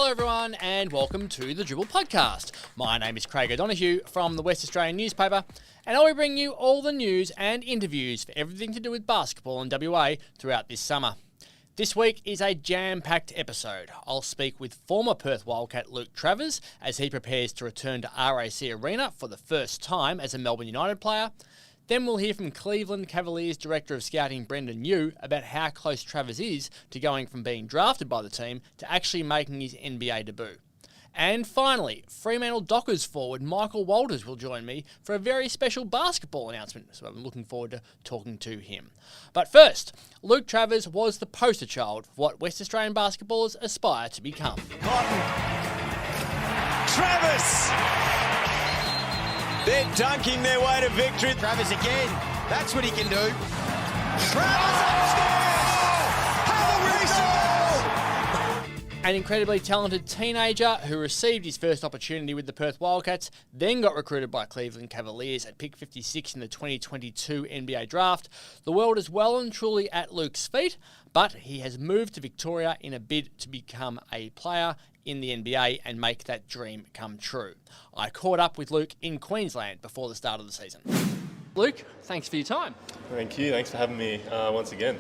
Hello everyone and welcome to the Dribble podcast. My name is Craig O'Donoghue from the West Australian newspaper, and I will bring you all the news and interviews for everything to do with basketball in WA throughout this summer. This week is a jam-packed episode. I'll speak with former Perth Wildcat Luke Travers as he prepares to return to RAC Arena for the first time as a Melbourne United player. Then we'll hear from Cleveland Cavalier's Director of Scouting Brendon about how close Travers is to going from being drafted by the team to actually making his NBA debut. And finally, Fremantle Dockers forward Michael Walters will join me for a very special basketball announcement, so I'm looking forward to talking to him. But first, Luke Travers was the poster child for what West Australian basketballers aspire to become. Cotton. Travers! They're dunking their way to victory. Travers again. That's what he can do. Travers upstairs! An incredibly talented teenager who received his first opportunity with the Perth Wildcats, then got recruited by Cleveland Cavaliers at pick 56 in the 2022 NBA draft. The world is well and truly at Luke's feet, but he has moved to Victoria in a bid to become a player in the NBA and make that dream come true. I caught up with Luke in Queensland before the start of the season. Luke, thanks for your time. Thank you. Thanks for having me once again.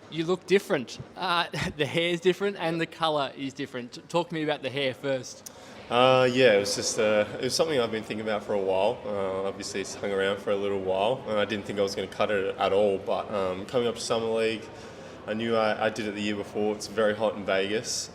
You look different. The hair's different and the colour is different. Talk to me about the hair first. It was just it was something I've been thinking about for a while. Obviously, it's hung around for a little while, and I didn't think I was going to cut it at all. But coming up to Summer League, I knew I did it the year before. It's very hot in Vegas,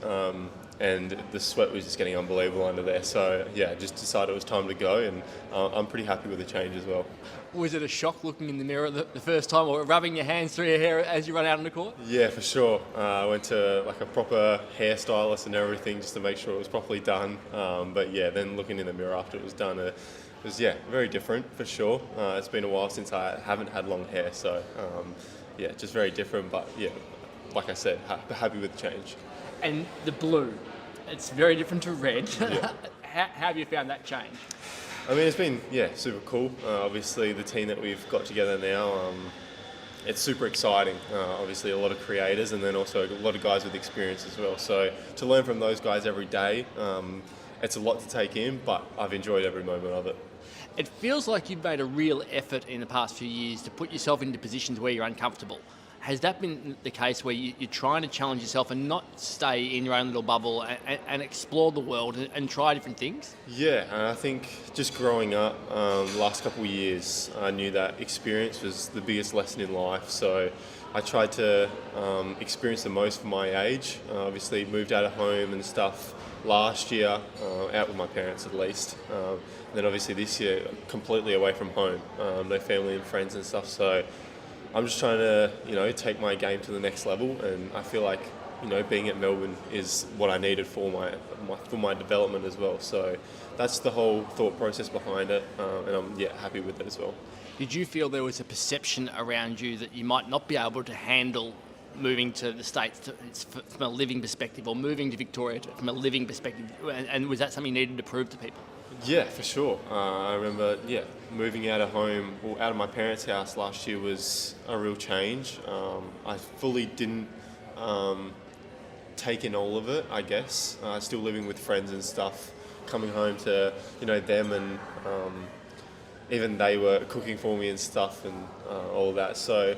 and the sweat was just getting unbelievable under there. So yeah, just decided it was time to go, and I'm pretty happy with the change as well. Was it a shock looking in the mirror the first time, or rubbing your hands through your hair as you run out on the court? Yeah, for sure. I went to like a proper hairstylist and everything just to make sure it was properly done. But yeah, then looking in the mirror after it was done, it was very different for sure. It's been a while since I haven't had long hair, so just very different. But yeah, like I said, happy with the change. And the blue, it's very different to red. Yeah. How have you found that change? I mean, it's been, super cool. Obviously, the team that we've got together now, it's super exciting. Obviously, a lot of creators and then also a lot of guys with experience as well. So to learn from those guys every day, it's a lot to take in, but I've enjoyed every moment of it. It feels like you've made a real effort in the past few years to put yourself into positions where you're uncomfortable. Has that been the case where you're trying to challenge yourself and not stay in your own little bubble and explore the world and try different things? Yeah, and I think just growing up, the last couple of years, I knew that experience was the biggest lesson in life. So I tried to experience the most for my age. Obviously moved out of home and stuff last year, out with my parents at least. And then obviously this year, completely away from home, no family and friends and stuff. So I'm just trying to, take my game to the next level, and I feel like, being at Melbourne is what I needed for my development as well. So that's the whole thought process behind it, and I'm happy with it as well. Did you feel there was a perception around you that you might not be able to handle moving to the States from a living perspective, or moving to Victoria from a living perspective, and was that something you needed to prove to people? Yeah, for sure. I remember, moving out of home, out of my parents' house last year was a real change. I fully didn't take in all of it, I guess. Still living with friends and stuff, coming home to, them, and even they were cooking for me and stuff and all of that. So,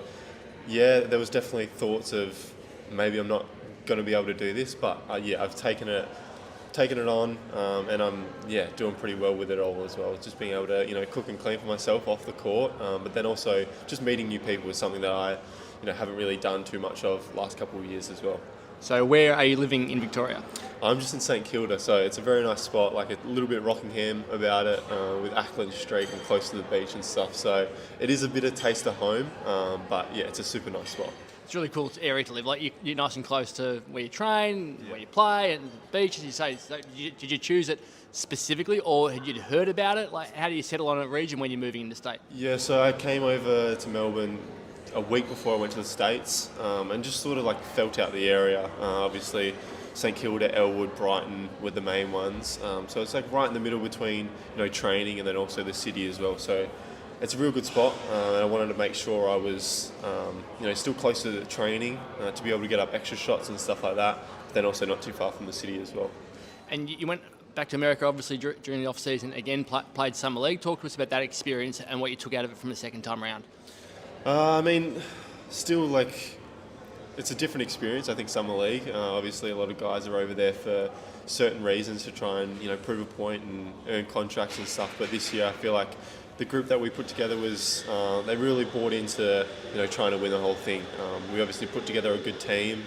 there was definitely thoughts of maybe I'm not going to be able to do this, but I've taken it on, and I'm doing pretty well with it all as well. Just being able to cook and clean for myself off the court, but then also just meeting new people is something that I haven't really done too much of last couple of years as well. So where are you living in Victoria? I'm just in St Kilda, so it's a very nice spot, like a little bit Rockingham about it, with Ackland Street and close to the beach and stuff. So it is a bit of taste of home, but it's a super nice spot. It's a really cool area to live. Like you're nice and close to where you train, where you play, and the beach, as you say. So did you choose it specifically, or had you heard about it? Like, how do you settle on a region when you're moving into state? Yeah, so I came over to Melbourne a week before I went to the States, and just sort of like felt out the area. Obviously, St Kilda, Elwood, Brighton were the main ones. So it's like right in the middle between training and then also the city as well. So it's a real good spot, and I wanted to make sure I was still close to the training to be able to get up extra shots and stuff like that, but then also not too far from the city as well. And you went back to America, obviously, during the off-season, again, played Summer League. Talk to us about that experience and what you took out of it from the second time around. Still, it's a different experience, I think, Summer League. Obviously, a lot of guys are over there for certain reasons to try and, prove a point and earn contracts and stuff. But this year, I feel like the group that we put together was, they really bought into, trying to win the whole thing. We obviously put together a good team,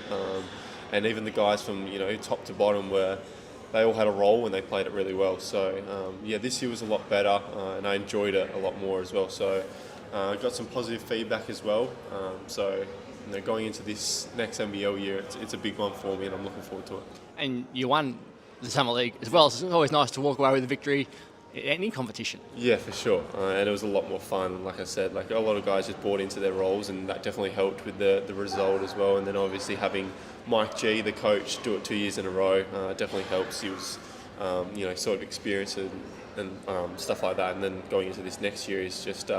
and even the guys from, top to bottom they all had a role and they played it really well. So, this year was a lot better, and I enjoyed it a lot more as well. So, got some positive feedback as well. Going into this next NBL year, it's a big one for me, and I'm looking forward to it. And you won the Summer League as well, so it's always nice to walk away with a victory in any competition. Yeah, for sure. And it was a lot more fun. Like I said, a lot of guys just bought into their roles, and that definitely helped with the result as well. And then obviously having Mike G, the coach, do it 2 years in a row definitely helps. He was, sort of experienced and stuff like that. And then going into this next year is just,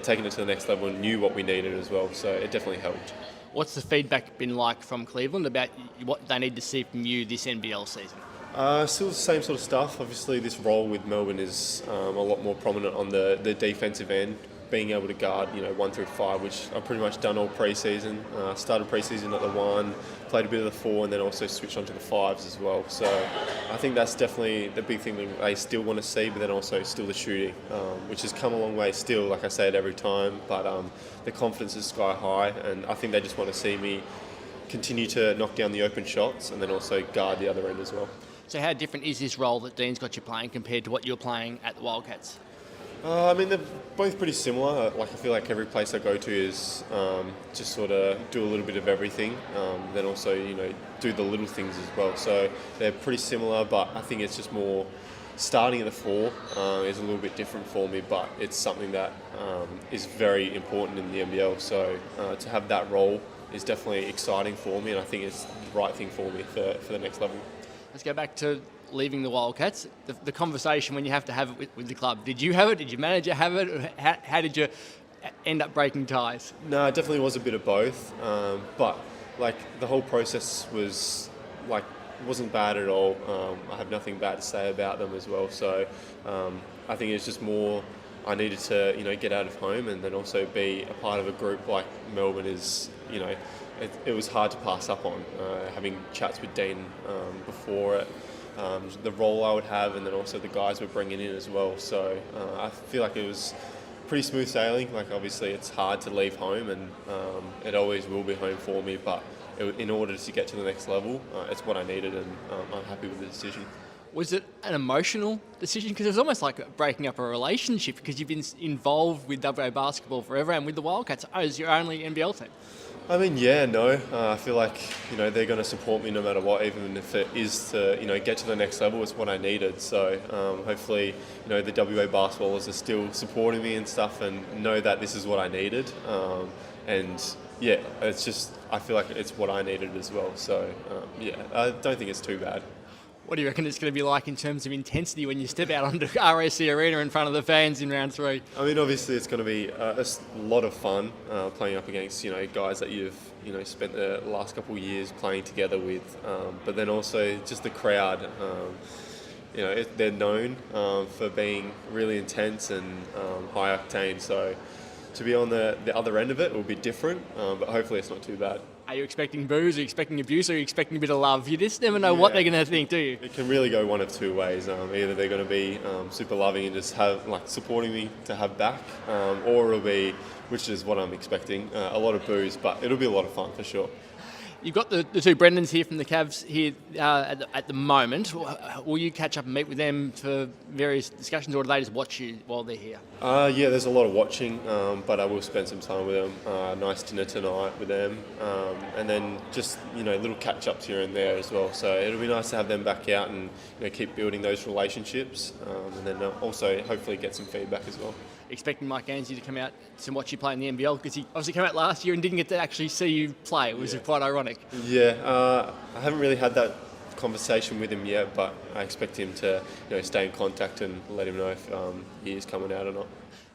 taking it to the next level and knew what we needed as well. So it definitely helped. What's the feedback been like from Cleveland about what they need to see from you this NBL season? Still the same sort of stuff. Obviously, this role with Melbourne is a lot more prominent on the defensive end, being able to guard 1 through 5, which I've pretty much done all pre-season. Started pre-season at the 1, played a bit of the 4, and then also switched onto the 5s as well. So I think that's definitely the big thing that they still want to see, but then also still the shooting, which has come a long way still, like I say it every time. But the confidence is sky high, and I think they just want to see me continue to knock down the open shots and then also guard the other end as well. So how different is this role that Dean's got you playing compared to what you're playing at the Wildcats? They're both pretty similar. I feel like every place I go to is just sort of do a little bit of everything, then also, do the little things as well. So they're pretty similar, but I think it's just more starting at the 4 is a little bit different for me, but it's something that is very important in the NBL. So to have that role is definitely exciting for me, and I think it's the right thing for me for the next level. Let's go back to leaving the Wildcats. The conversation when you have to have it with the club. Did you have it? Did your manager have it? How did you end up breaking ties? No, it definitely was a bit of both. But the whole process was wasn't bad at all. I have nothing bad to say about them as well. So I think it's just more I needed to get out of home and then also be a part of a group like Melbourne is. It was hard to pass up on, having chats with Dean before it, the role I would have, and then also the guys we're bringing in as well. So I feel like it was pretty smooth sailing. Obviously it's hard to leave home, and it always will be home for me, but in order to get to the next level, it's what I needed, and I'm happy with the decision. Was it an emotional decision? Because it was almost like breaking up a relationship because you've been involved with WA basketball forever and with the Wildcats as your only NBL team. I feel like, they're going to support me no matter what, even if it is to, get to the next level. It's what I needed. So hopefully, the WA basketballers are still supporting me and stuff and know that this is what I needed. It's just, I feel like it's what I needed as well. So, I don't think it's too bad. What do you reckon it's going to be like in terms of intensity when you step out onto RAC Arena in front of the fans in round 3? Obviously it's going to be a lot of fun playing up against guys that you've spent the last couple of years playing together with, but then also just the crowd. They're known for being really intense and high octane. So to be on the other end of it will be different, but hopefully it's not too bad. Are you expecting boos? Are you expecting abuse? Or are you expecting a bit of love? You just never know what they're going to think, do you? It can really go one of two ways. Either they're going to be super loving and just have supporting me to have back, or it'll be, which is what I'm expecting, a lot of boos, but it'll be a lot of fun for sure. You've got the two Brendons here from the Cavs here at the moment. Will you catch up and meet with them for various discussions, or do they just watch you while they're here? There's a lot of watching, but I will spend some time with them. Nice dinner tonight with them, and then just little catch-ups here and there as well. So it'll be nice to have them back out and keep building those relationships, and then also hopefully get some feedback as well. Expecting Mike Gansey to come out to watch you play in the NBL, because he obviously came out last year and didn't get to actually see you play. It was quite ironic. I haven't really had that conversation with him yet, but I expect him to stay in contact and let him know if he is coming out or not.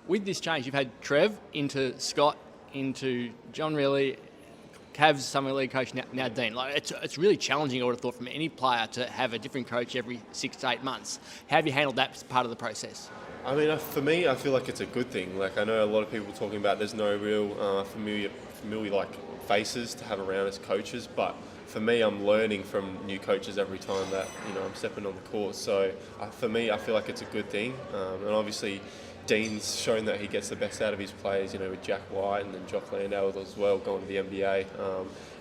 With this change, you've had Trev into Scott, into John Riley, Cavs summer league coach now Dean. Like it's really challenging, I would have thought, from any player to have a different coach every 6 to 8 months. How have you handled that part of the process? I mean, for me, I feel like it's a good thing. Like, I know a lot of people talking about there's no real familiar like faces to have around as coaches, but for me, I'm learning from new coaches every time that I'm stepping on the court. So for me, I feel like it's a good thing, and obviously Dean's shown that he gets the best out of his players, with Jack White and then Jock Landale as well going to the NBA.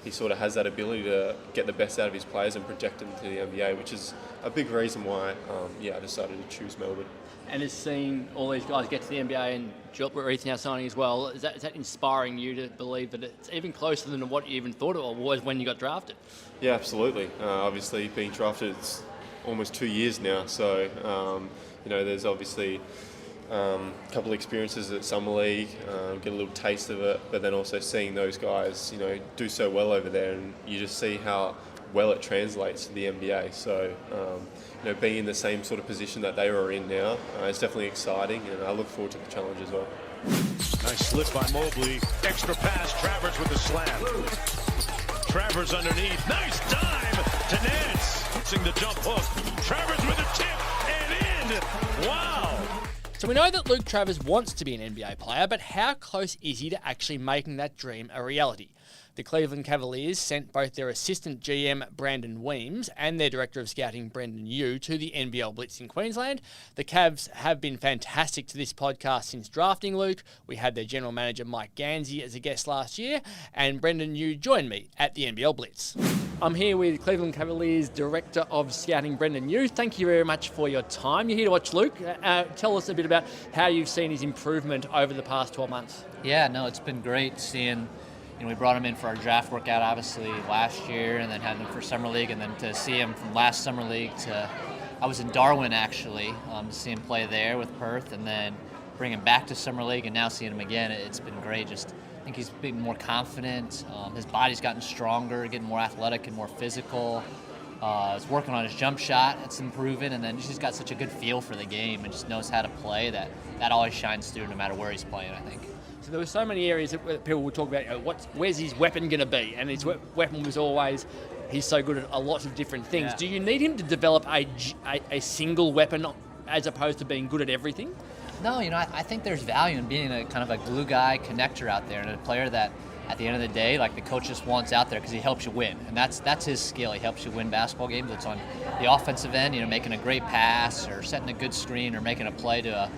He sort of has that ability to get the best out of his players and project them to the NBA, which is a big reason why I decided to choose Melbourne. And has seen all these guys get to the NBA and Reed's now signing as well. Is that inspiring you to believe that it's even closer than what you even thought it was when you got drafted? Yeah, absolutely. Obviously, being drafted, it's almost 2 years now. So, there's obviously a couple of experiences at Summer League, get a little taste of it, but then also seeing those guys, do so well over there, and you just see how well it translates to the NBA. So, being in the same sort of position that they were in now, it's definitely exciting, and I look forward to the challenge as well. Nice slip by Mobley. Extra pass, Travers with the slam. Travers underneath. Nice dive to Nance. Pushing the jump hook. Travers with a tip and in. Wow. So we know that Luke Travers wants to be an NBA player, but how close is he to actually making that dream a reality? The Cleveland Cavaliers sent both their assistant GM, Brandon Weems, and their director of scouting, Brendon to the NBL Blitz in Queensland. The Cavs have been fantastic to this podcast since drafting Luke. We had their general manager, Mike Gansey, as a guest last year, and Brendon joined me at the NBL Blitz. I'm here with Cleveland Cavaliers Director of Scouting, Brendon. Thank you very much for your time. You're here to watch Luke. Tell us a bit about how you've seen his improvement over the past 12 months. Yeah, no, it's been great seeing. We brought him in for our draft workout, obviously, last year, and then had him for Summer League, and then to see him from last Summer League to, I was in Darwin, actually, to see him play there with Perth, and then bring him back to Summer League, and now seeing him again, it's been great. I think he's been more confident. His body's gotten stronger, getting more athletic and more physical. He's working on his jump shot. It's improving, and then he's got such a good feel for the game and just knows how to play that always shines through no matter where he's playing, I think. So there were so many areas that people would talk about, where's his weapon going to be? And his weapon was always, he's so good at a lot of different things. Yeah. Do you need him to develop a single weapon as opposed to being good at everything? No, I think there's value in being a kind of a glue guy connector out there, and a player that at the end of the day, like, the coach just wants out there because he helps you win. And that's his skill. He helps you win basketball games. It's on the offensive end, making a great pass or setting a good screen or making a play to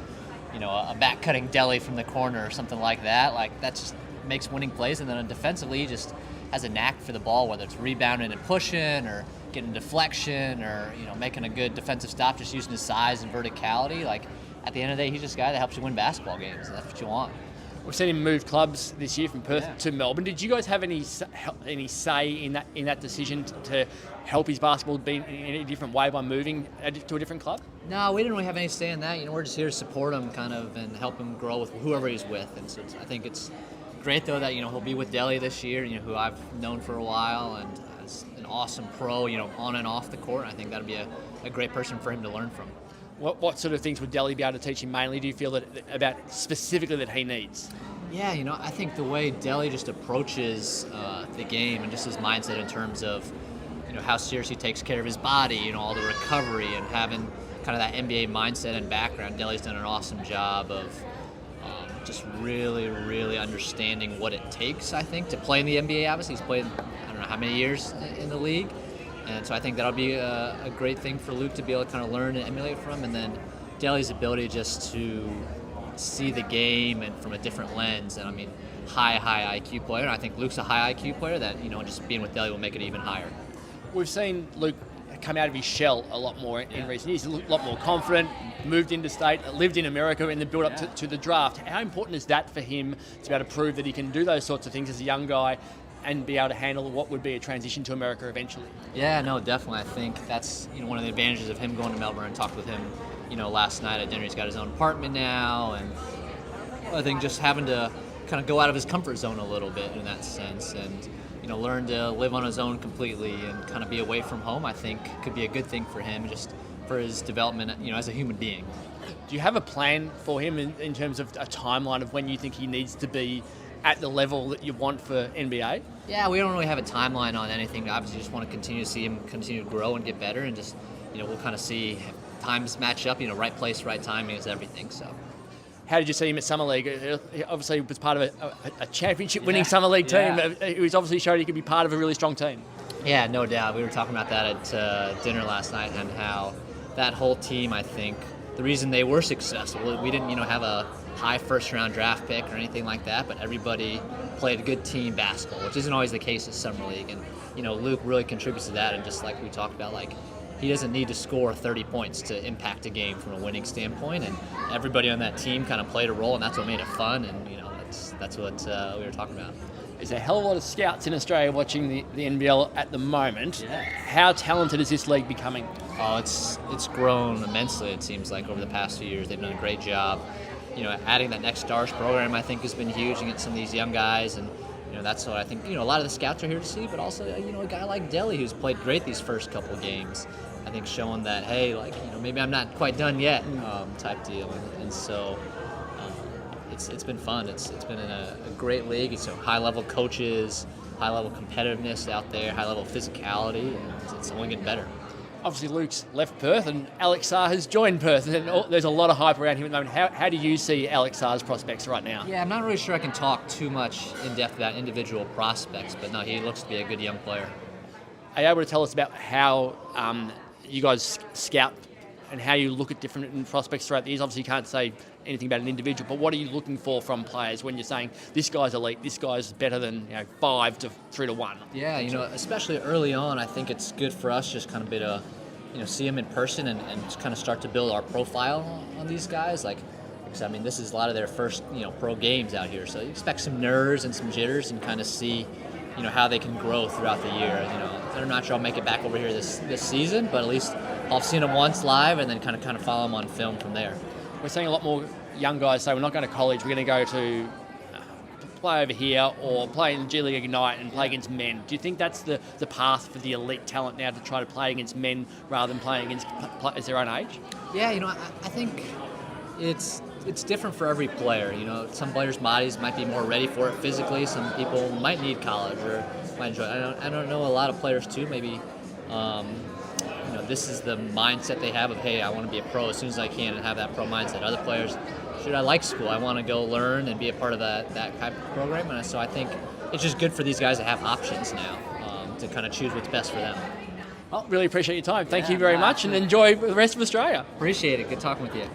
a back-cutting deli from the corner or something like that. Like, that just makes winning plays. And then defensively, he just has a knack for the ball, whether it's rebounding and pushing or getting deflection or, making a good defensive stop, just using his size and verticality. Like, at the end of the day, he's just a guy that helps you win basketball games, and that's what you want. We've seen him move clubs this year from Perth to Melbourne. Did you guys have any say in that decision to help his basketball be in a different way by moving to a different club? No, we didn't really have any say in that. We're just here to support him kind of and help him grow with whoever he's with. And so I think it's great, though, that he'll be with Delhi this year, who I've known for a while and is an awesome pro, on and off the court. I think that'll be a great person for him to learn from. What sort of things would Delhi be able to teach him mainly, do you feel, about specifically that he needs? Yeah, I think the way Delhi just approaches the game and just his mindset in terms of, how serious he takes care of his body, all the recovery and having kind of that NBA mindset and background. Delhi's done an awesome job of just really, really understanding what it takes, I think, to play in the NBA. Obviously, he's played, I don't know how many years in the league. And so I think that'll be a great thing for Luke to be able to kind of learn and emulate from. And then Delhi's ability just to see the game and from a different lens. And high IQ player. And I think Luke's a high IQ player that, just being with Delhi will make it even higher. We've seen Luke come out of his shell a lot more in recent years. He's a lot more confident, moved into state, lived in America in the build-up to the draft. How important is that for him to be able to prove that he can do those sorts of things as a young guy and be able to handle what would be a transition to America eventually? Yeah, no, definitely. I think that's one of the advantages of him going to Melbourne. And talked with him, last night at dinner. He's got his own apartment now, and I think just having to kind of go out of his comfort zone a little bit in that sense, and learn to live on his own completely and kind of be away from home, I think could be a good thing for him, just for his development, as a human being. Do you have a plan for him in terms of a timeline of when you think he needs to be at the level that you want for NBA? Yeah, we don't really have a timeline on anything. Obviously, just want to continue to see him continue to grow and get better, and just, we'll kind of see times match up. Right place, right timing is everything. So. How did you see him at Summer League? He obviously was part of a championship-winning Summer League team. He was obviously showed he could be part of a really strong team. Yeah, no doubt. We were talking about that at dinner last night, and how that whole team, I think, the reason they were successful, we didn't, have a high first-round draft pick or anything like that, but everybody played good team basketball, which isn't always the case at Summer League. And, Luke really contributes to that, and just like we talked about, he doesn't need to score 30 points to impact a game from a winning standpoint, and everybody on that team kind of played a role, and that's what made it fun, and that's what we were talking about. There's a hell of a lot of scouts in Australia watching the NBL at the moment. Yeah. How talented is this league becoming? Oh, it's grown immensely, it seems like, over the past few years. They've done a great job. Adding that Next Stars program, I think, has been huge, and get some of these young guys, and that's what I think, a lot of the scouts are here to see, but also, a guy like Delhi who's played great these first couple of games, I think showing that, hey, maybe I'm not quite done yet type deal. And so it's been fun. It's been a great league. It's high-level coaches, high-level competitiveness out there, high-level physicality, and it's only getting better. Obviously, Luke's left Perth, and Alex Sarr has joined Perth, and there's a lot of hype around him at the moment. How do you see Alex Sarr's prospects right now? Yeah, I'm not really sure I can talk too much in depth about individual prospects, but no, he looks to be a good young player. Are you able to tell us about how you guys scout and how you look at different prospects throughout the years? Obviously, you can't say anything about an individual, but what are you looking for from players when you're saying this guy's elite, this guy's better than 5 to 3 to 1? Yeah, especially early on, I think it's good for us just kind of to see them in person and kind of start to build our profile on these guys. Because this is a lot of their first pro games out here, so you expect some nerves and some jitters, and kind of see how they can grow throughout the year. I'm not sure I'll make it back over here this season, but at least I've seen them once live, and then kind of follow them on film from there. We're seeing a lot more young guys say, we're not going to college, we're going to go to play over here or play in G League Ignite and play against men. Do you think that's the path for the elite talent now, to try to play against men rather than playing against players their own age? Yeah, I think it's different for every player. Some players' bodies might be more ready for it physically. Some people might need college or might enjoy it. I don't know a lot of players too. Maybe this is the mindset they have of, hey, I want to be a pro as soon as I can and have that pro mindset. Other players, I like school. I want to go learn and be a part of that type of program. And so I think it's just good for these guys to have options now to kind of choose what's best for them. Well, really appreciate your time. Thank you very much, and enjoy the rest of Australia. Appreciate it. Good talking with you.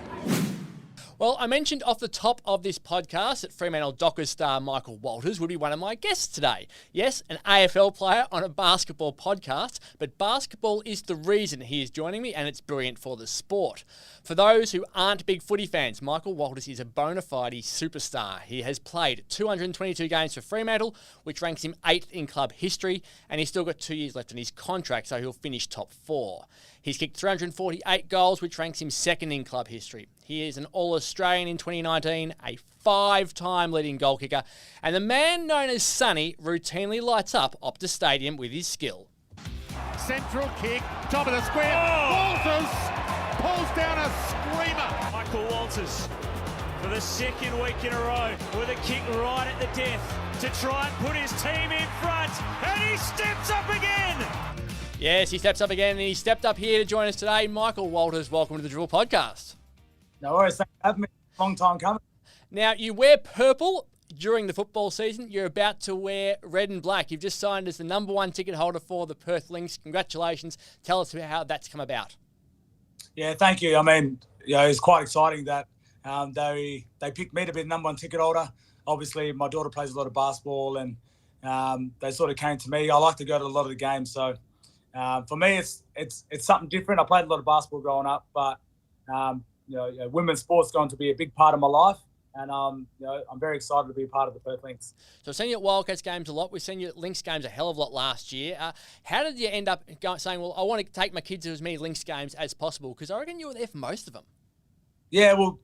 Well, I mentioned off the top of this podcast that Fremantle Dockers star Michael Walters would be one of my guests today. Yes, an AFL player on a basketball podcast, but basketball is the reason he is joining me, and it's brilliant for the sport. For those who aren't big footy fans, Michael Walters is a bona fide superstar. He has played 222 games for Fremantle, which ranks him 8th in club history, and he's still got 2 years left in his contract, so he'll finish top 4. He's kicked 348 goals, which ranks him 2nd in club history. He is an All-Australian in 2019, a 5-time leading goal kicker, and the man known as Sonny routinely lights up Optus Stadium with his skill. Central kick, top of the square. Walters pulls down a screamer. Michael Walters for the 2nd week in a row with a kick right at the death to try and put his team in front, and he steps up again. Yes, he steps up again, and he stepped up here to join us today. Michael Walters, welcome to the Dribble podcast. No worries, thanks for having me. Long time coming. Now, you wear purple during the football season. You're about to wear red and black. You've just signed as the number 1 ticket holder for the Perth Lynx. Congratulations. Tell us how that's come about. Yeah, thank you. It's quite exciting that they picked me to be the number 1 ticket holder. Obviously, my daughter plays a lot of basketball, and they sort of came to me. I like to go to a lot of the games, so for me, it's something different. I played a lot of basketball growing up, but women's sports going to be a big part of my life, and I'm very excited to be a part of the Perth Lynx. So I've seen you at Wildcats games a lot. We've seen you at Lynx games a hell of a lot last year. How did you end up saying, well, I want to take my kids to as many Lynx games as possible? Because I reckon you were there for most of them. Yeah, well,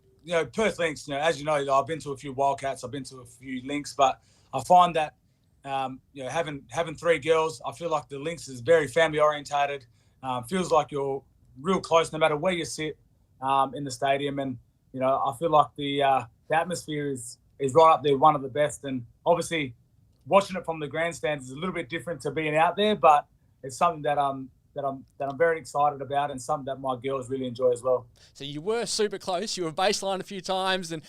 Perth Lynx, as you know, I've been to a few Wildcats, I've been to a few Lynx, but I find that having 3 girls, I feel like the Lynx is very family orientated. Feels like you're real close no matter where you sit in the stadium, and I feel like the atmosphere is is right up there, one of the best. And obviously, watching it from the grandstands is a little bit different to being out there, but it's something that I'm very excited about, and something that my girls really enjoy as well. So you were super close. You were baseline a few times, and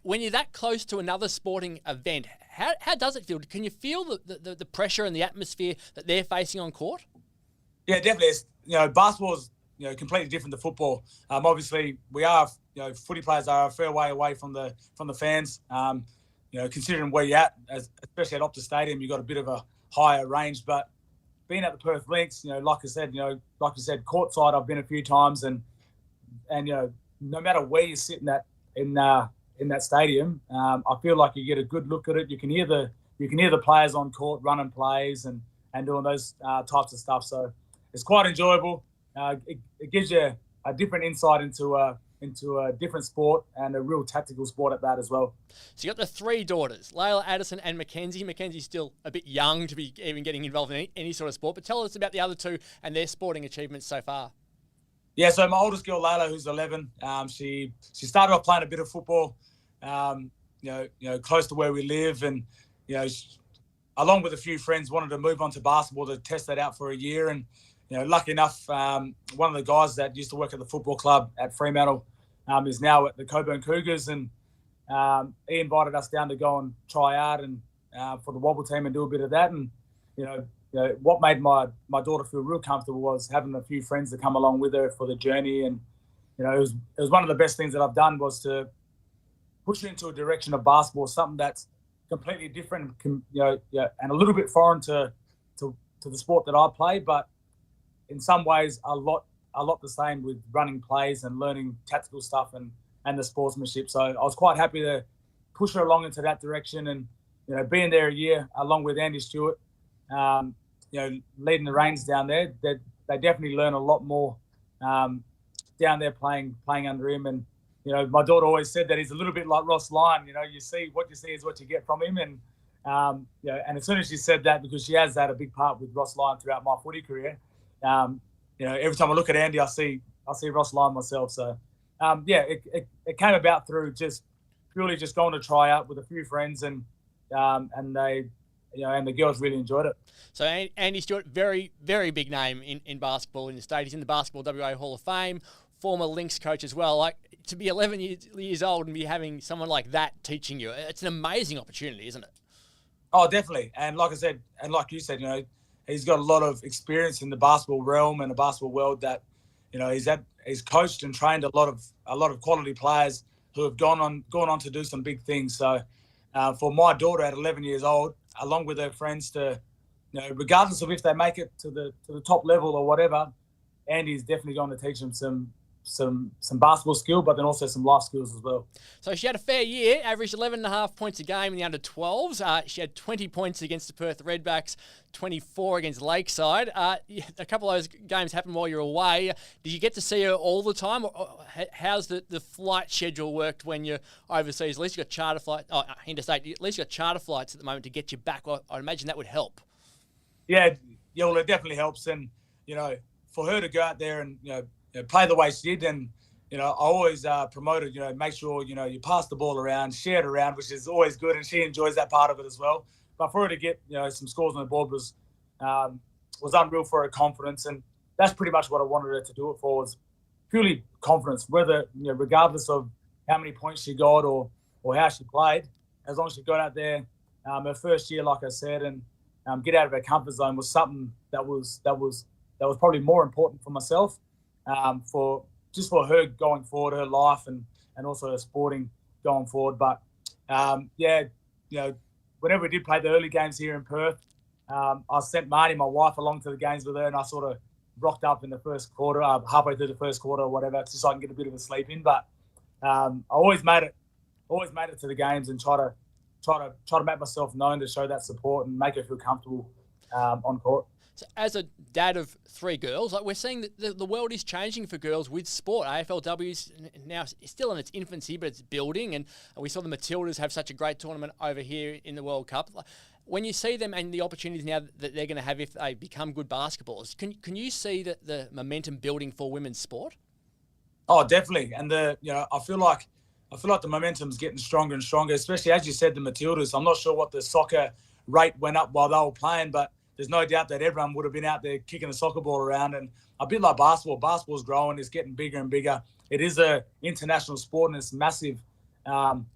when you're that close to another sporting event, how does it feel? Can you feel the pressure and the atmosphere that they're facing on court? Yeah, definitely. Basketball is completely different to football. Obviously, we are footy players are a fair way away from the fans. Considering where you're at, especially at Optus Stadium, you've got a bit of a higher range, but being at the Perth Lynx, like you said, courtside, I've been a few times, and no matter where you sit in that stadium, I feel like you get a good look at it. You can hear the players on court running plays and doing those types of stuff. So it's quite enjoyable. It gives you a different insight into a different sport, and a real tactical sport at that as well. So you got the three daughters, Layla, Addison and Mackenzie. Mackenzie's still a bit young to be even getting involved in any sort of sport, but tell us about the other two and their sporting achievements so far. Yeah, so my oldest girl, Layla, who's 11, she started off playing a bit of football, close to where we live, and along with a few friends, wanted to move on to basketball to test that out for a year. And lucky enough, one of the guys that used to work at the football club at Fremantle is now at the Coburn Cougars, and he invited us down to go and try out and for the Wobble team and do a bit of that. And what made my daughter feel real comfortable was having a few friends to come along with her for the journey. And it was one of the best things that I've done, was to push her into a direction of basketball, something that's completely different, and a little bit foreign to the sport that I play, but in some ways a lot the same, with running plays and learning tactical stuff and the sportsmanship. So I was quite happy to push her along into that direction, and being there a year along with Andy Stewart, leading the reins down there, they definitely learn a lot more down there playing under him. And my daughter always said that he's a little bit like Ross Lyon. You see what you see is what you get from him. And and as soon as she said that, because she has had a big part with Ross Lyon throughout my footy career, every time I look at Andy, I see Ross Lyon myself. So it came about through purely going to try out with a few friends, and they and the girls really enjoyed it. So Andy Stewart, very, very big name in basketball in the state. He's in the Basketball WA Hall of Fame, former Lynx coach as well. Like, to be 11 years old and be having someone like that teaching you, it's an amazing opportunity, isn't it? Oh, definitely. And like I said, and like you said, he's got a lot of experience in the basketball realm and the basketball world, that he's coached and trained a lot of quality players who have gone on to do some big things. So for my daughter at 11 years old, along with her friends, to regardless of if they make it to the top level or whatever, Andy's definitely going to teach them some basketball skill, but then also some life skills as well. So she had a fair year, averaged 11.5 points a game in the under-12s. She had 20 points against the Perth Redbacks, 24 against Lakeside. A couple of those games happened while you were away. Did you get to see her all the time? Or how's the flight schedule worked when you're overseas? At least you got charter flights, interstate. At least you got charter flights at the moment to get you back. I'd imagine that would help. Yeah, well, it definitely helps. And, for her to go out there and, play the way she did, and I always promoted, make sure you pass the ball around, share it around, which is always good, and she enjoys that part of it as well. But for her to get some scores on the board was unreal for her confidence, and that's pretty much what I wanted her to do it for, was purely confidence. Whether regardless of how many points she got or how she played, as long as she got out there, her first year, like I said, and get out of her comfort zone was something that was probably more important for myself. For her going forward, her life and also her sporting going forward. But whenever we did play the early games here in Perth, I sent Marnie, my wife, along to the games with her, and I sort of rocked up in the first quarter, halfway through the first quarter or whatever, just so I can get a bit of a sleep in. But I always made it to the games, and try to make myself known to show that support and make her feel comfortable on court. So as a dad of three girls, we're seeing that the world is changing for girls with sport. AFLW is now still in its infancy, but it's building. And we saw the Matildas have such a great tournament over here in the World Cup. When you see them and the opportunities now that they're going to have if they become good basketballers, can you see the momentum building for women's sport? Oh, definitely. And I feel like I feel like the momentum's getting stronger and stronger, especially, as you said, the Matildas. I'm not sure what the soccer rate went up while they were playing, but there's no doubt that everyone would have been out there kicking a soccer ball around. And a bit like basketball, basketball's growing, it's getting bigger and bigger. It is a international sport and it's massive, in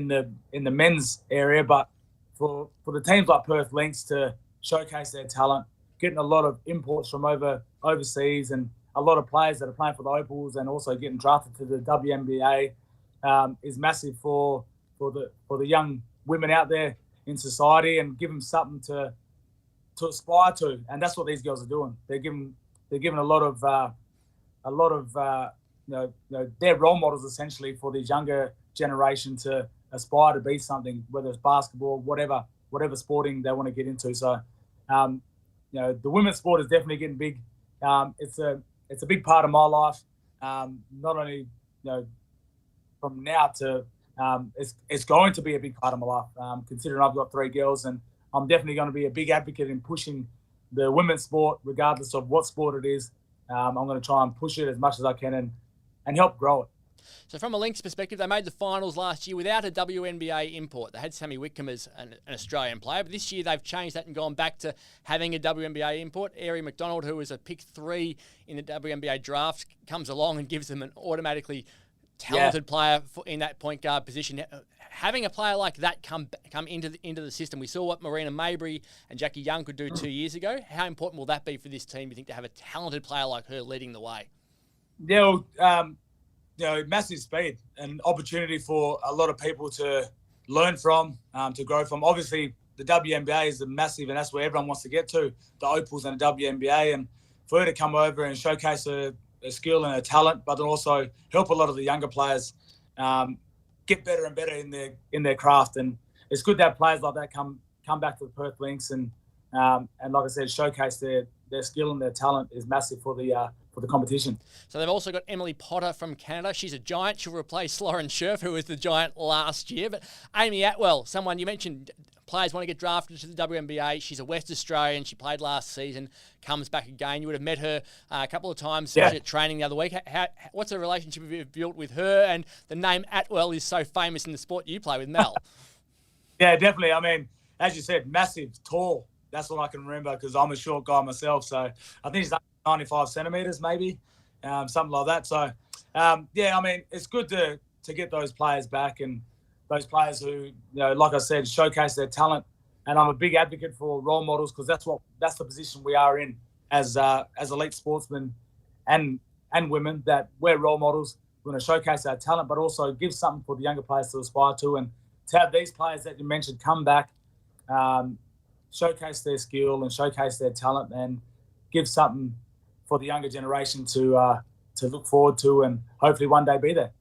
the men's area. But for the teams like Perth Lynx to showcase their talent, getting a lot of imports from overseas and a lot of players that are playing for the Opals and also getting drafted to the WNBL is massive for the young women out there in society, and give them something to aspire to. And that's what these girls are doing. They're giving a lot of they're role models essentially for this younger generation to aspire to be something, whether it's basketball, whatever sporting they want to get into. So, the women's sport is definitely getting big. It's a big part of my life. Not only from now to it's going to be a big part of my life. Considering I've got 3 girls, and I'm definitely going to be a big advocate in pushing the women's sport, regardless of what sport it is. I'm going to try and push it as much as I can and help grow it. So from a Lynx perspective, they made the finals last year without a WNBA import. They had Sammy Whitcomb as an Australian player, but this year they've changed that and gone back to having a WNBA import. Aari McDonald, who was a pick 3 in the WNBA draft, comes along and gives them an automatically talented player in that point guard position. Having a player like that come into the system, we saw what Marina Maybury and Jackie Young could do 2 years ago. How important will that be for this team, you think, to have a talented player like her leading the way? Yeah, massive speed and opportunity for a lot of people to learn from, to grow from. Obviously, the WNBA is massive, and that's where everyone wants to get to, the Opals and the WNBA. And for her to come over and showcase her skill and her talent, but then also help a lot of the younger players get better and better in their craft. And it's good to have players like that come back to the Perth Lynx and like I said, showcase their skill and their talent is massive for the competition. So they've also got Emily Potter from Canada. She's a giant. She'll replace Lauren Scherf, who was the giant last year. But Amy Atwell, someone you mentioned, players want to get drafted to the WNBA. She's a West Australian. She played last season, comes back again. You would have met her a couple of times at training the other week. What's the relationship you've built with her? And the name Atwell is so famous in the sport you play with, Mel. Yeah, definitely. I mean, as you said, massive, tall. That's what I can remember because I'm a short guy myself. So I think he's 95 centimetres maybe, something like that. So, I mean, it's good to get those players back and those players who, like I said, showcase their talent. And I'm a big advocate for role models because that's the position we are in as elite sportsmen and women, that we're role models. We're going to showcase our talent, but also give something for the younger players to aspire to. And to have these players that you mentioned come back, showcase their skill and showcase their talent and give something for the younger generation to look forward to and hopefully one day be there.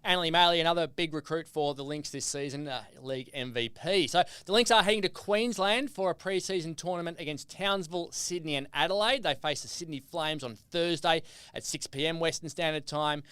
Anneli Maley, another big recruit for the Lynx this season, league MVP. So the Lynx are heading to Queensland for a pre-season tournament against Townsville, Sydney and Adelaide. They face the Sydney Flames on Thursday at 6 p.m. Western Standard Time.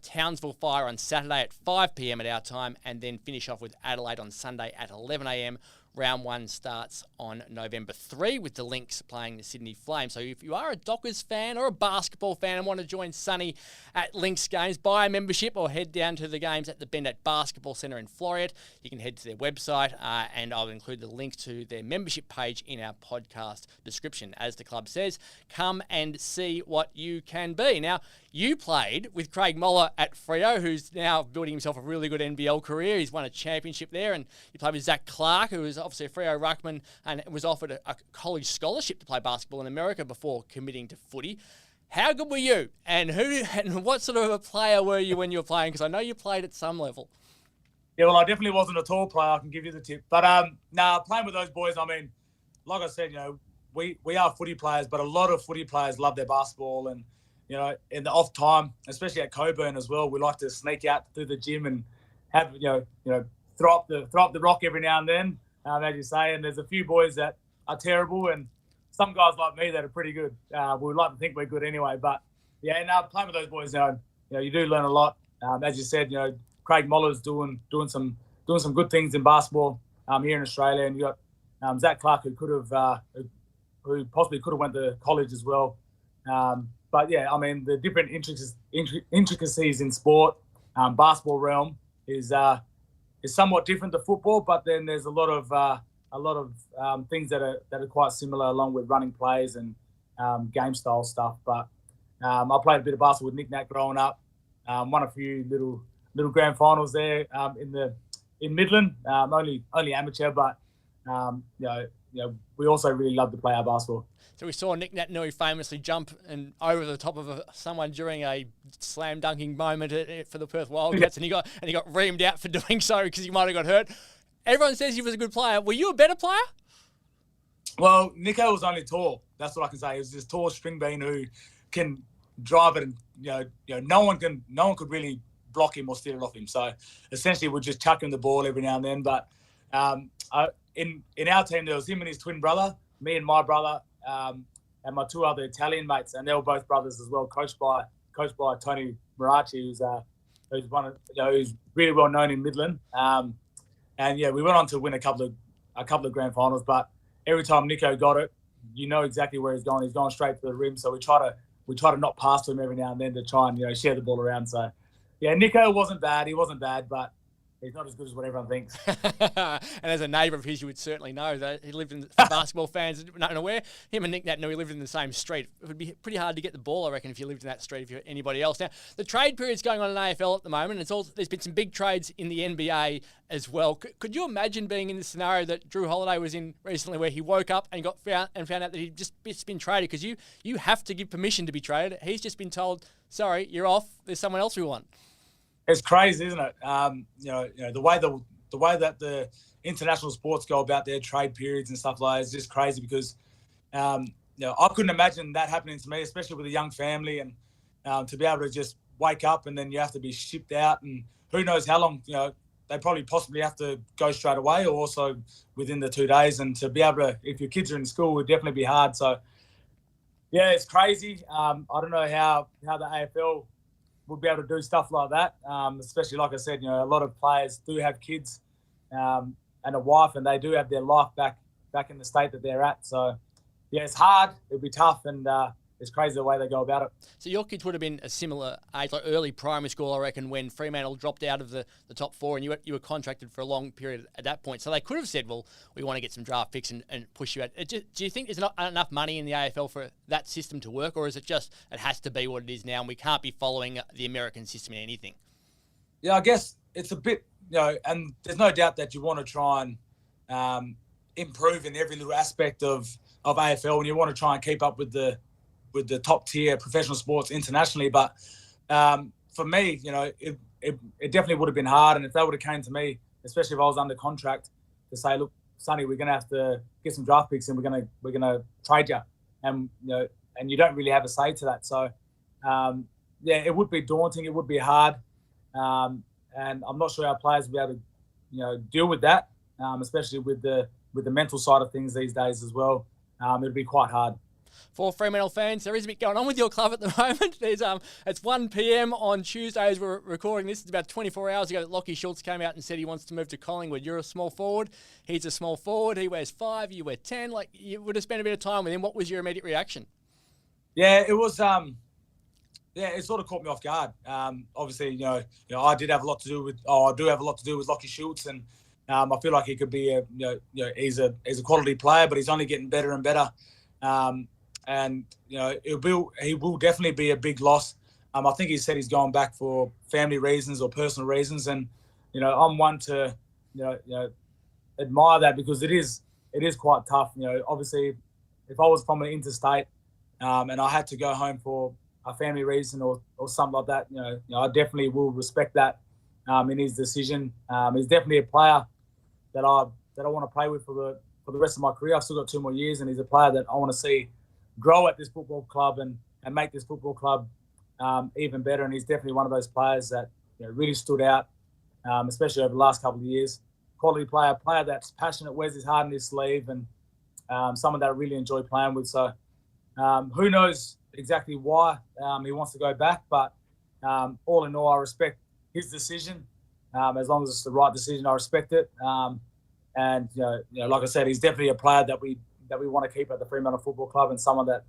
Townsville Fire on Saturday at 5 p.m. at our time, and then finish off with Adelaide on Sunday at 11 a.m. Round 1 starts on November 3 with the Lynx playing the Sydney Flames. So if you are a Dockers fan or a basketball fan and want to join Sonny at Lynx games, buy a membership or head down to the games at the Bendat Basketball Centre in Floreat. You can head to their website and I'll include the link to their membership page in our podcast description. As the club says, come and see what you can be. Now, you played with Craig Moller at Freo, who's now building himself a really good NBL career. He's won a championship there, and you played with Zach Clark, who was obviously a Freo ruckman and was offered a college scholarship to play basketball in America before committing to footy. How good were you? And what sort of a player were you when you were playing? Because I know you played at some level. Yeah, well, I definitely wasn't a tall player. I can give you the tip. But playing with those boys, I mean, like I said, we are footy players, but a lot of footy players love their basketball. And, in the off time, especially at Coburn as well, we like to sneak out through the gym and have, throw up the rock every now and then, as you say. And there's a few boys that are terrible and some guys like me that are pretty good. We would like to think we're good anyway. But, playing with those boys, you do learn a lot. As you said, Craig Moller's doing some good things in basketball here in Australia. And you got Zach Clark, who possibly could have went to college as well. But, I mean, the different intricacies in sport, basketball realm is somewhat different to football, but then there's a lot of things that are quite similar, along with running plays and game style stuff. But I played a bit of basketball with Nick Nat growing up. Won a few little grand finals there in Midland. Only amateur, but we also really love to play our basketball. So we saw Nick Nat famously jump and over the top of someone during a slam dunking moment for the Perth Wildcats, and he got reamed out for doing so because he might have got hurt. Everyone says he was a good player. Were you a better player? Well, Nico was only tall. That's what I can say. He was this tall string bean who can drive it, and no one could really block him or steal it off him. So essentially, we'd just chuck him the ball every now and then. But in our team, there was him and his twin brother, me and my brother, and my two other Italian mates, and they were both brothers as well, coached by Tony Maracci, who's really well known in Midland. And we went on to win a couple of grand finals. But every time Nico got it, you know exactly where he's going. He's going straight to the rim. So we try to not pass to him every now and then to try and share the ball around. So Nico wasn't bad. He wasn't bad, but he's not as good as what everyone thinks. And as a neighbour of his, you would certainly know that he lived in, for basketball fans not aware, him and Nick Nat knew he lived in the same street. It would be pretty hard to get the ball, I reckon, if you lived in that street, if you're anybody else. Now, the trade period's going on in AFL at the moment. There's been some big trades in the NBA as well. Could you imagine being in the scenario that Drew Holiday was in recently, where he woke up and found out that he'd just been traded? Because you have to give permission to be traded. He's just been told, sorry, you're off. There's someone else we want. It's crazy, isn't it? The way that the international sports go about their trade periods and stuff like that is just crazy, because I couldn't imagine that happening to me, especially with a young family, and to be able to just wake up and then you have to be shipped out, and who knows how long. They probably possibly have to go straight away, or also within the 2 days. And to be able to, if your kids are in school, it would definitely be hard. So it's crazy. I don't know how the AFL would be able to do stuff like that, especially, like I said, a lot of players do have kids and a wife, and they do have their life back in the state that they're at. So, it's hard. It'll be tough, and it's crazy the way they go about it. So your kids would have been a similar age, like early primary school, I reckon, when Fremantle dropped out of the top four, and you were contracted for a long period at that point. So they could have said, well, we want to get some draft picks and push you out. Do you think there's not enough money in the AFL for that system to work, or is it just it has to be what it is now, and we can't be following the American system in anything? Yeah, I guess it's a bit, and there's no doubt that you want to try and improve in every little aspect of AFL, and you want to try and keep up with the top tier professional sports internationally. But for me, it definitely would have been hard. And if they would have came to me, especially if I was under contract, to say, look, Sonny, we're going to have to get some draft picks and we're going to trade you, and and you don't really have a say to that. So it would be daunting. It would be hard, and I'm not sure our players will be able to deal with that, especially with the mental side of things these days as well. It'd be quite hard. For Fremantle fans, there is a bit going on with your club at the moment. It's 1 p.m. on Tuesday as we're recording this. It's about 24 hours ago that Lachie Schultz came out and said he wants to move to Collingwood. You're a small forward. He's a small forward. He wears 5. You wear 10. Like, you would have spent a bit of time with him. What was your immediate reaction? Yeah, it was. It sort of caught me off guard. Obviously, I did have a lot to do with. I do have a lot to do with Lachie Schultz, and I feel like he could be he's a quality player, but he's only getting better and better. And he will definitely be a big loss. I think he said he's going back for family reasons or personal reasons, and I'm one to admire that, because it is quite tough. Obviously, if I was from an interstate and I had to go home for a family reason or something like that, I definitely will respect that in his decision. He's definitely a player that I want to play with for the rest of my career. I've still got 2 more years, and he's a player that I want to see grow at this football club and make this football club even better. And he's definitely one of those players that really stood out, especially over the last couple of years. Quality player that's passionate, wears his heart in his sleeve, and someone that I really enjoy playing with. So who knows exactly why he wants to go back, but all in all, I respect his decision. As long as it's the right decision, I respect it. And like I said, he's definitely a player that we want to keep at the Fremantle Football Club, and someone that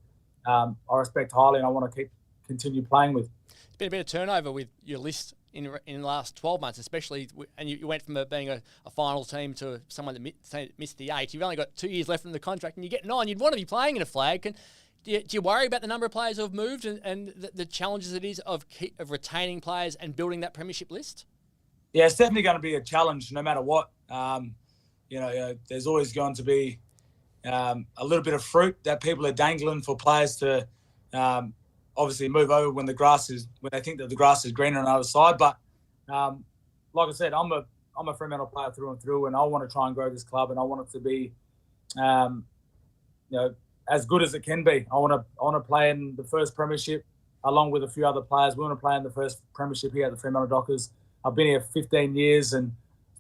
I respect highly and I want to continue playing with. There's been a bit of turnover with your list in the last 12 months, especially, and you went from being a final team to someone that missed the 8. You've only got 2 years left in the contract, and you're getting on. You'd want to be playing in a flag. Do you worry about the number of players who have moved and the challenges it is of retaining players and building that premiership list? Yeah, it's definitely going to be a challenge no matter what. There's always going to be a little bit of fruit that people are dangling for players to obviously move over when they think that the grass is greener on the other side. But like I said, I'm a Fremantle player through and through, and I want to try and grow this club, and I want it to be, as good as it can be. I want to play in the first premiership along with a few other players. We want to play in the first premiership here at the Fremantle Dockers. I've been here 15 years and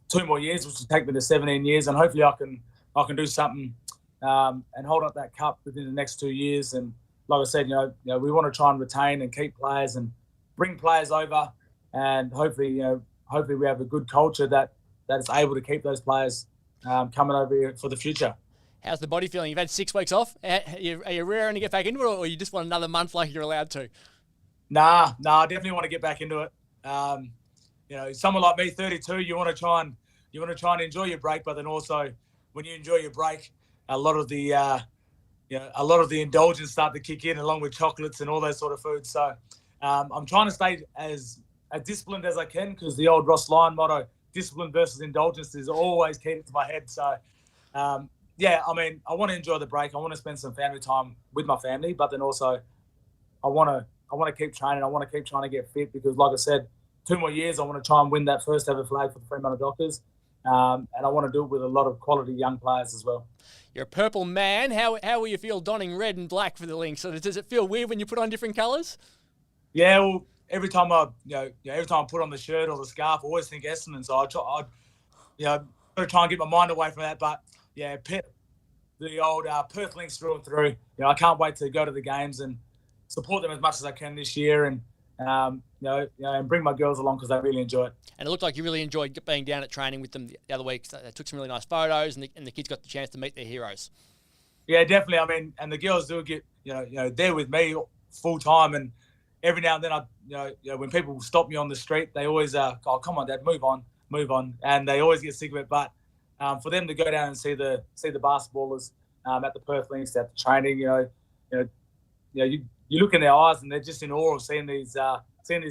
2 more years, which will take me to 17 years, and hopefully I can do something and hold up that cup within the next 2 years. And like I said, we want to try and retain and keep players and bring players over, and hopefully we have a good culture that is able to keep those players coming over here for the future. How's the body feeling? You've had 6 weeks off. Are you raring to get back into it, or you just want another month like you're allowed to? Nah, I definitely want to get back into it. Someone like me, 32, you want to try and enjoy your break, but then also when you enjoy your break, a lot of the indulgence start to kick in, along with chocolates and all those sort of foods. So I'm trying to stay as disciplined as I can, because the old Ross Lyon motto, discipline versus indulgence, is always key to my head. So I want to enjoy the break. I want to spend some family time with my family, but then also I want to keep training. I want to keep trying to get fit, because like I said, 2 more years, I want to try and win that first ever flag for the Fremantle Dockers. And I want to do it with a lot of quality young players as well. You're a purple man. How will you feel donning red and black for the Lynx? So does it feel weird when you put on different colours? Yeah, well, every time I put on the shirt or the scarf, I always think Essendon. So I try and get my mind away from that. But yeah, the old Perth Lynx through and through. I can't wait to go to the games and support them as much as I can this year, and and bring my girls along, because they really enjoy it. And it looked like you really enjoyed being down at training with them the other week. They took some really nice photos, and the kids got the chance to meet their heroes. Yeah, definitely. And the girls do get, they're with me full time, and every now and then when people stop me on the street, they always oh, come on, Dad, move on, and they always get sick of it. But for them to go down and see the basketballers at the Perth Lynx, at the training, you look in their eyes and they're just in awe of seeing these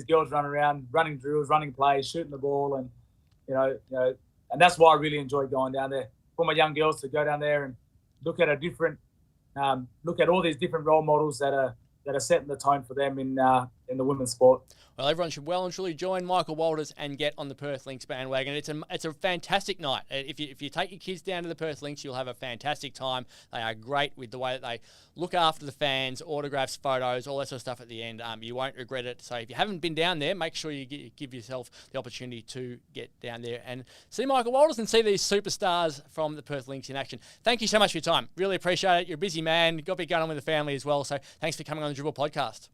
girls run around, running drills, running plays, shooting the ball, and and that's why I really enjoy going down there. For my young girls to go down there and look at all these different role models that are setting the tone for them in the women's sport. Well, everyone should well and truly join Michael Walters and get on the Perth Lynx bandwagon. It's a fantastic night. If you take your kids down to the Perth Lynx, you'll have a fantastic time. They are great with the way that they look after the fans, autographs, photos, all that sort of stuff at the end. You won't regret it. So if you haven't been down there, make sure you give yourself the opportunity to get down there and see Michael Walters and see these superstars from the Perth Lynx in action. Thank you so much for your time. Really appreciate it. You're a busy man. You've got to be going on with the family as well. So thanks for coming on the Dribble podcast.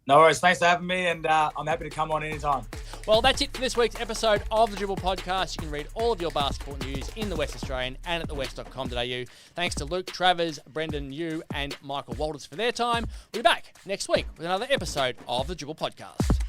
No worries. Thanks for having me, and I'm happy to come on anytime. Well, that's it for this week's episode of the Dribble podcast. You can read all of your basketball news in the West Australian and at thewest.com.au. Thanks to Luke Travers, Brendon, and Michael Walters for their time. We'll be back next week with another episode of the Dribble podcast.